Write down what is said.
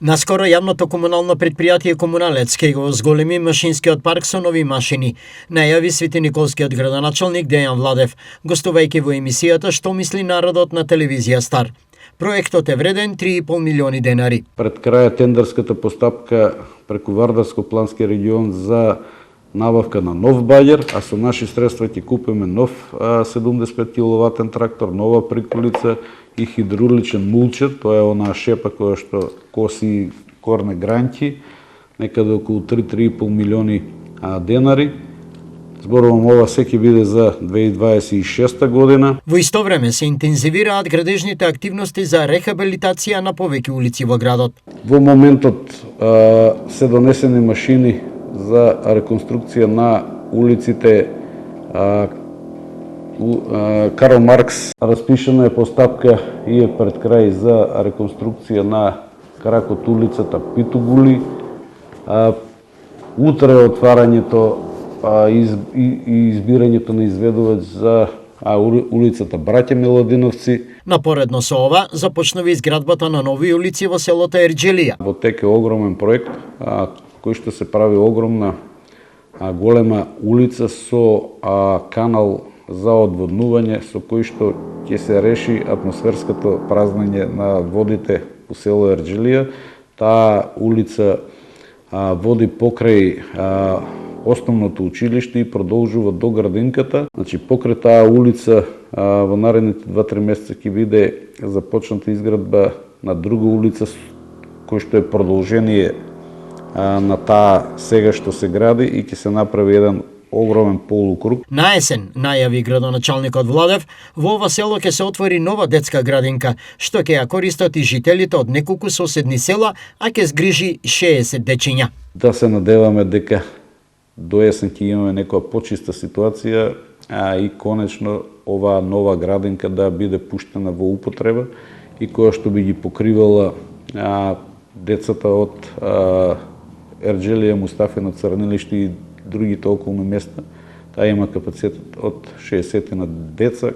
Наскоро јавното комунално предпријатие Комуналец ќе го зголеми машинскиот парк со нови машини, најави Светониколскиот градоначалник Дејан Владев, гостувајќи во емисијата Што мисли народот на телевизија Стар. Проектот е вреден 3,5 милиони денари. Пред крај тендерската постапка преку Вардарско-плански регион за набавка на нов баѓер, а со наши средства ќе купиме нов 75 киловатен трактор, нова приколица и хидравличен мулчер, тоа е онаа шепа која што коси корне гранки, некаде околу 3,5 милиони денари. Зборувам, ова се ќе биде за 2026 година. Во исто време се интензивираат градежните активности за рехабилитација на повеќе улици во градот. Во моментот се донесени машини за реконструкција на улиците Карл Маркс. Распишана е постапка и е пред крај за реконструкција на кракот улицата Питогули. Утре е отварањето и избирањето на изведувач за улицата Браќа Миладиновци. Напоредно со ова, започнува изградбата на нови улици во селото Ерџелија. Во тек е огромен проект, кој што се прави огромна голема улица со канал за одводнување, со кој што ќе се реши атмосферското празнење на водите у село Ерџелија. Таа улица води покрај основното училиште и продолжува до градинката. Значи, покрај таа улица во наредните 2-3 месеца ќе биде започната изградба на друга улица, кој што е продолжение на таа сега што се гради и ќе се направи еден огромен полукруг. На есен, најави градоначалникот Владев, во ова село ќе се отвори нова детска градинка, што ќе ја користат и жителите од неколку соседни села, а ќе згрижи 60 дечиња. Да се надеваме дека до есен ќе имаме некоја почиста ситуација, и конечно оваа нова градинка да биде пуштена во употреба и која што би ги покривала децата од Ерџелија, Мустафино, Црнилиште и другите околни места. Таа има капацитет од 60 на деца.